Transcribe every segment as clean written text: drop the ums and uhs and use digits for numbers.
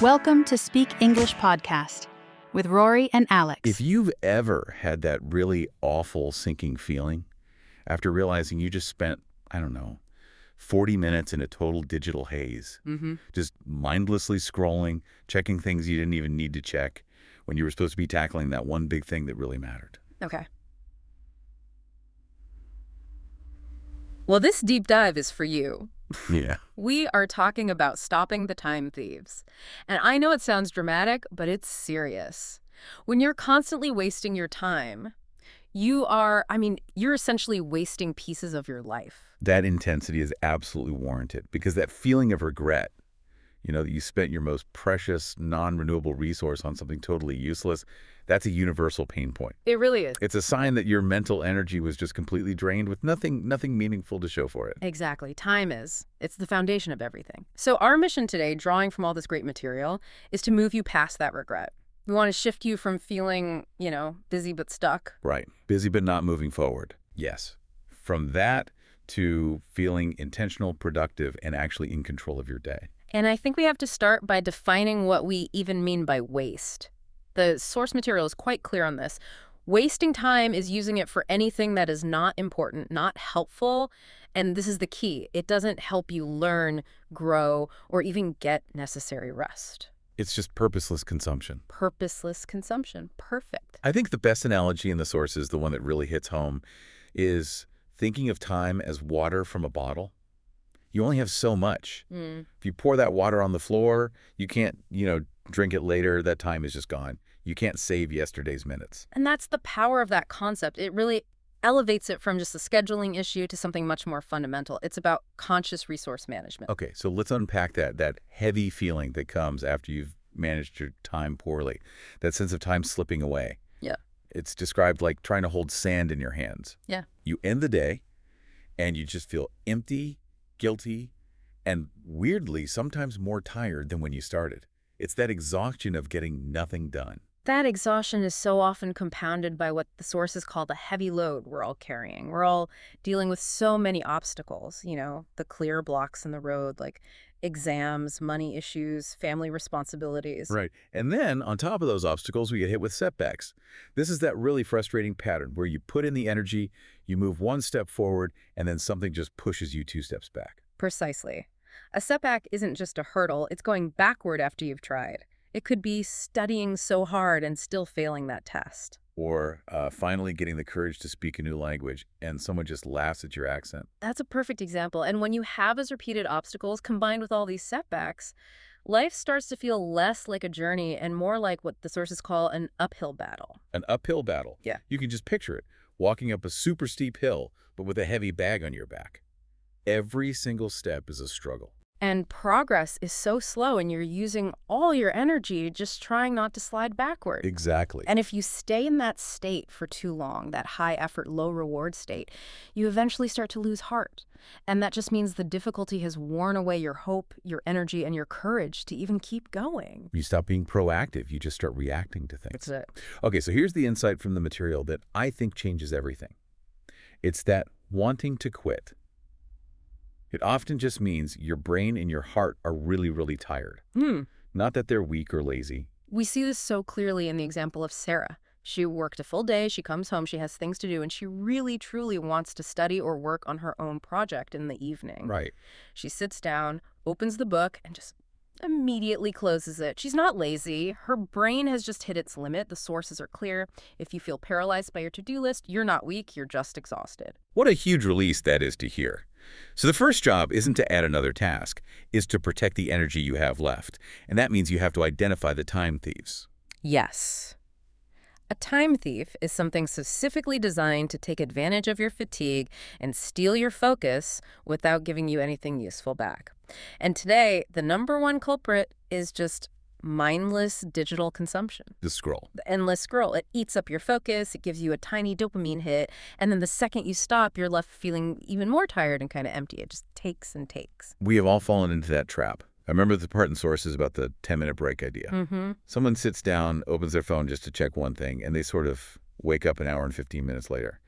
Welcome to Speak English Podcast with Rory and Alex. If you've ever had that really awful sinking feeling after realizing you just spent, 40 minutes in a total digital haze, just mindlessly scrolling, checking things you didn't even need to check when you were supposed to be tackling that one big thing that really mattered. Okay. Well, this deep dive is for you. Yeah. We are talking about stopping the time thieves. And I know it sounds dramatic, but it's serious. When you're constantly wasting your time, you're essentially wasting pieces of your life. That intensity is absolutely warranted because that feeling of regret, that you spent your most precious, non-renewable resource on something totally useless, that's a universal pain point. It really is. It's a sign that your mental energy was just completely drained with nothing meaningful to show for it. Exactly. Time is. It's the foundation of everything. So our mission today, drawing from all this great material, is to move you past that regret. We want to shift you from feeling, busy but stuck. Right. Busy but not moving forward. Yes. From that to feeling intentional, productive, and actually in control of your day. And I think we have to start by defining what we even mean by waste. The source material is quite clear on this. Wasting time is using it for anything that is not important, not helpful, and this is the key. It doesn't help you learn, grow, or even get necessary rest. It's just purposeless consumption. Purposeless consumption. Perfect. I think the best analogy in the sources, the one that really hits home, is thinking of time as water from a bottle. You only have so much. If you pour that water on the floor, you can't, drink it later. That time is just gone. You can't save yesterday's minutes. And that's the power of that concept. It really elevates it from just a scheduling issue to something much more fundamental. It's about conscious resource management. Okay, so let's unpack that heavy feeling that comes after you've managed your time poorly, that sense of time slipping away. Yeah. It's described like trying to hold sand in your hands. Yeah. You end the day, and you just feel empty, guilty, and weirdly, sometimes more tired than when you started. It's that exhaustion of getting nothing done. That exhaustion is so often compounded by what the sources call the heavy load we're all carrying. We're all dealing with so many obstacles, the clear blocks in the road, like exams, money issues, family responsibilities. Right. And then on top of those obstacles, we get hit with setbacks. This is that really frustrating pattern where you put in the energy, you move one step forward, and then something just pushes you 2 steps back. Precisely. A setback isn't just a hurdle, it's going backward after you've tried. It could be studying so hard and still failing that test. Or finally getting the courage to speak a new language and someone just laughs at your accent. That's a perfect example. And when you have those repeated obstacles combined with all these setbacks, life starts to feel less like a journey and more like what the sources call an uphill battle. An uphill battle. Yeah. You can just picture it, walking up a super steep hill, but with a heavy bag on your back. Every single step is a struggle. And progress is so slow and you're using all your energy just trying not to slide backward. Exactly. And if you stay in that state for too long, that high effort, low reward state, you eventually start to lose heart. And that just means the difficulty has worn away your hope, your energy, and your courage to even keep going. You stop being proactive. You just start reacting to things. That's it. Okay, so here's the insight from the material that I think changes everything. It's that wanting to quit. It often just means your brain and your heart are really, really tired. Not that they're weak or lazy. We see this so clearly in the example of Sarah. She worked a full day, she comes home, she has things to do, and she really, truly wants to study or work on her own project in the evening. Right. She sits down, opens the book, and just immediately closes it. She's not lazy. Her brain has just hit its limit. The sources are clear. If you feel paralyzed by your to-do list, you're not weak, you're just exhausted. What a huge release that is to hear. So the first job isn't to add another task, is to protect the energy you have left. And that means you have to identify the time thieves. Yes. A time thief is something specifically designed to take advantage of your fatigue and steal your focus without giving you anything useful back. And today, the #1 culprit is just mindless digital consumption. The scroll. The endless scroll. It eats up your focus, it gives you a tiny dopamine hit, and then the second you stop, you're left feeling even more tired and kind of empty. It just takes and takes. We have all fallen into that trap. I remember the part in sources about the 10-minute break idea. Someone sits down, opens their phone just to check one thing, and they sort of wake up an hour and 15 minutes later.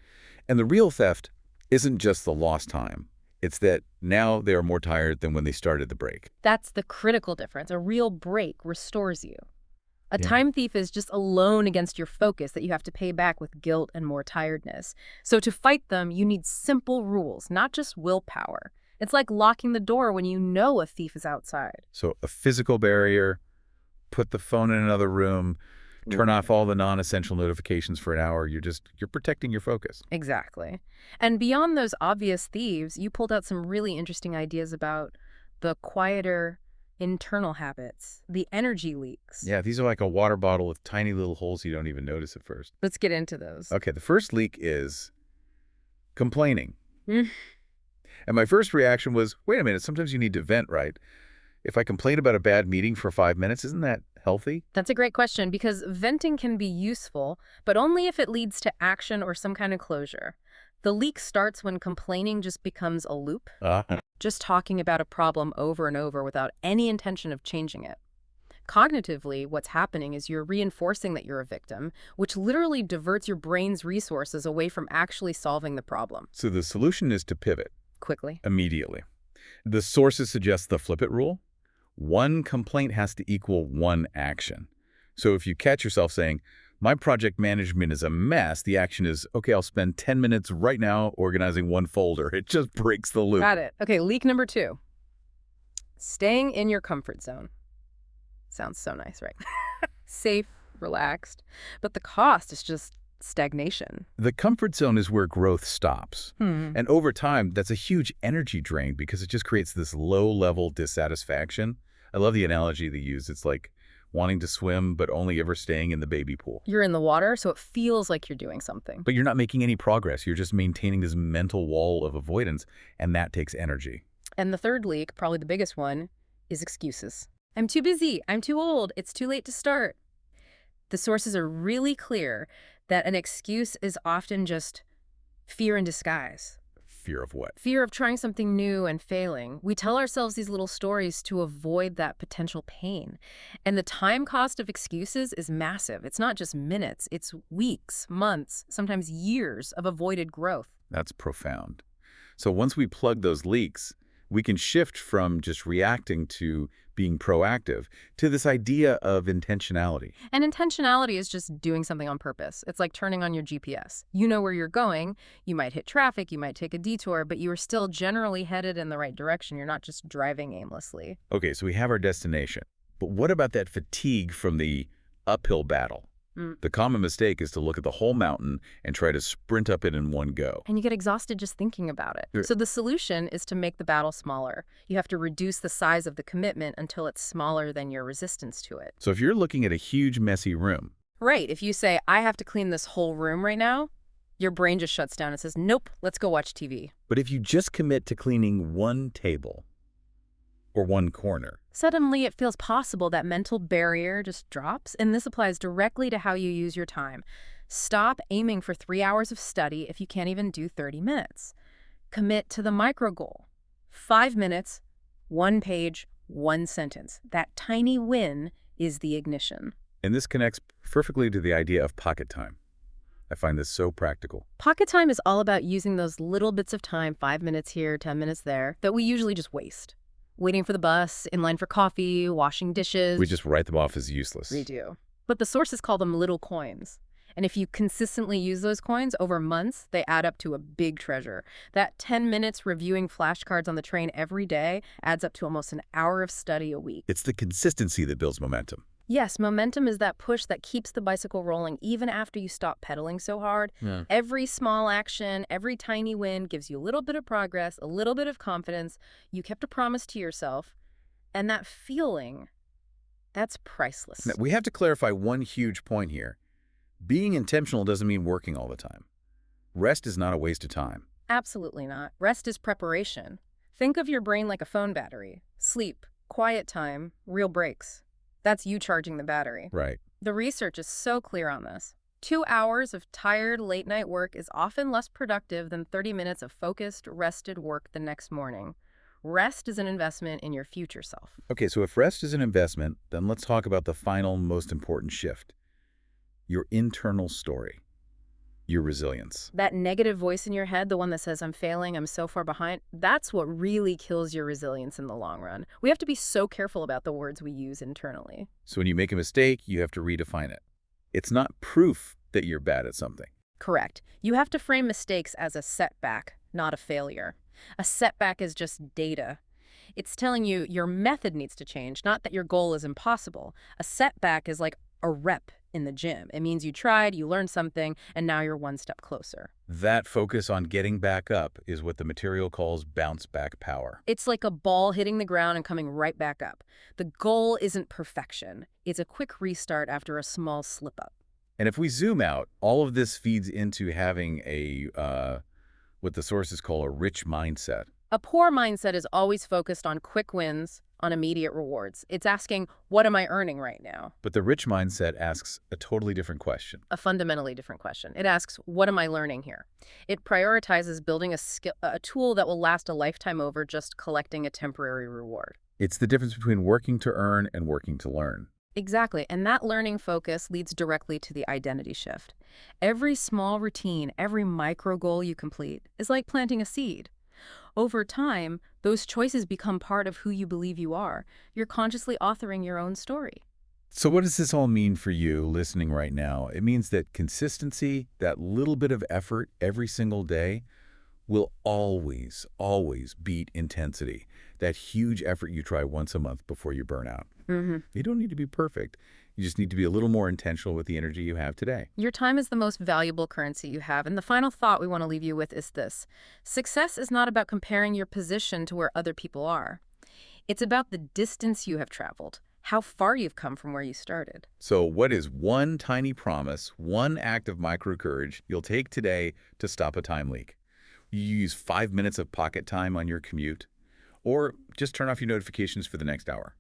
And the real theft isn't just the lost time. It's that now they are more tired than when they started the break. That's the critical difference. A real break restores you. A Yeah. time thief is just a loan against your focus that you have to pay back with guilt and more tiredness. So to fight them, you need simple rules, not just willpower. It's like locking the door when you know a thief is outside. So a physical barrier, put the phone in another room, turn off all the non-essential notifications for an hour. You're protecting your focus. Exactly. And beyond those obvious thieves, you pulled out some really interesting ideas about the quieter internal habits, the energy leaks. Yeah, these are like a water bottle with tiny little holes you don't even notice at first. Let's get into those. Okay, the first leak is complaining. Mm. And my first reaction was, wait a minute, sometimes you need to vent, right? If I complain about a bad meeting for 5 minutes, isn't that healthy? That's a great question because venting can be useful, but only if it leads to action or some kind of closure. The leak starts when complaining just becomes a loop, just talking about a problem over and over without any intention of changing it. Cognitively, what's happening is you're reinforcing that you're a victim, which literally diverts your brain's resources away from actually solving the problem. So the solution is to pivot Quickly. immediately. The sources suggest the flip it rule. One complaint has to equal one action. So if you catch yourself saying, my project management is a mess, the action is, okay, I'll spend 10 minutes right now organizing one folder. It just breaks the loop. Got it. Okay, leak number 2. Staying in your comfort zone. Sounds so nice, right? Safe, relaxed. But the cost is just stagnation. The comfort zone is where growth stops. And over time, that's a huge energy drain because it just creates this low-level dissatisfaction. I love the analogy they use. It's like wanting to swim, but only ever staying in the baby pool. You're in the water, so it feels like you're doing something. But you're not making any progress. You're just maintaining this mental wall of avoidance, and that takes energy. And the third leak, probably the biggest one, is excuses. I'm too busy. I'm too old. It's too late to start. The sources are really clear that an excuse is often just fear in disguise. Fear of what? Fear of trying something new and failing. We tell ourselves these little stories to avoid that potential pain. And the time cost of excuses is massive. It's not just minutes. It's weeks, months, sometimes years of avoided growth. That's profound. So once we plug those leaks, we can shift from just reacting to being proactive to this idea of intentionality. And intentionality is just doing something on purpose. It's like turning on your GPS. You know where you're going. You might hit traffic, you might take a detour, but you are still generally headed in the right direction. You're not just driving aimlessly. Okay, so we have our destination. But what about that fatigue from the uphill battle? The common mistake is to look at the whole mountain and try to sprint up it in one go. And you get exhausted just thinking about it. Sure. So the solution is to make the battle smaller. You have to reduce the size of the commitment until it's smaller than your resistance to it. So if you're looking at a huge, messy room, Right. If you say, I have to clean this whole room right now, your brain just shuts down and says, nope, let's go watch TV. but if you just commit to cleaning one table or one corner, Suddenly, it feels possible that mental barrier just drops, and this applies directly to how you use your time. Stop aiming for 3 hours of study if you can't even do 30 minutes. Commit to the micro goal. 5 minutes, 1 page, 1 sentence. That tiny win is the ignition. and this connects perfectly to the idea of pocket time. I find this so practical. Pocket time is all about using those little bits of time, 5 minutes here, 10 minutes there, that we usually just waste. Waiting for the bus, in line for coffee, washing dishes. We just write them off as useless. We do. But the sources call them little coins. And if you consistently use those coins over months, they add up to a big treasure. That 10 minutes reviewing flashcards on the train every day adds up to almost an hour of study a week. It's the consistency that builds momentum. Yes, momentum is that push that keeps the bicycle rolling even after you stop pedaling so hard. Yeah. Every small action, every tiny win gives you a little bit of progress, a little bit of confidence. You kept a promise to yourself. And that feeling, that's priceless. Now, we have to clarify one huge point here. Being intentional doesn't mean working all the time. Rest is not a waste of time. Absolutely not. Rest is preparation. Think of your brain like a phone battery. Sleep, quiet time, real breaks. That's you charging the battery. Right. The research is so clear on this. 2 hours of tired, late-night work is often less productive than 30 minutes of focused, rested work the next morning. Rest is an investment in your future self. Okay, so if rest is an investment, then let's talk about the final, most important shift. Your internal story. your resilience. That negative voice in your head, the one that says, I'm failing, I'm so far behind, that's what really kills your resilience in the long run. We have to be so careful about the words we use internally. So when you make a mistake, you have to redefine it. It's not proof that you're bad at something. Correct. You have to frame mistakes as a setback, not a failure. A setback is just data. It's telling you your method needs to change, not that your goal is impossible. A setback is like a rep in the gym. It means you tried, you learned something, and now you're one step closer. That focus on getting back up is what the material calls bounce back power. It's like a ball hitting the ground and coming right back up. The goal isn't perfection. It's a quick restart after a small slip-up. And if we zoom out, all of this feeds into having what the sources call a rich mindset. A poor mindset is always focused on quick wins, on immediate rewards. It's asking, what am I earning right now? But the rich mindset asks a totally different question. A fundamentally different question. It asks, what am I learning here? It prioritizes building a tool that will last a lifetime over just collecting a temporary reward. It's the difference between working to earn and working to learn. Exactly, and that learning focus leads directly to the identity shift. Every small routine, every micro goal you complete is like planting a seed. Over time, those choices become part of who you believe you are. You're consciously authoring your own story. So what does this all mean for you listening right now? It means that consistency, that little bit of effort every single day, will always, always beat intensity. That huge effort you try once a month before you burn out. You don't need to be perfect. You just need to be a little more intentional with the energy you have today. Your time is the most valuable currency you have. And the final thought we want to leave you with is this. Success is not about comparing your position to where other people are. It's about the distance you have traveled, how far you've come from where you started. So what is one tiny promise, one act of micro courage you'll take today to stop a time leak? You use 5 minutes of pocket time on your commute, or just turn off your notifications for the next hour.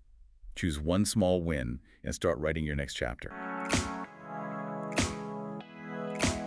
Choose one small win and start writing your next chapter.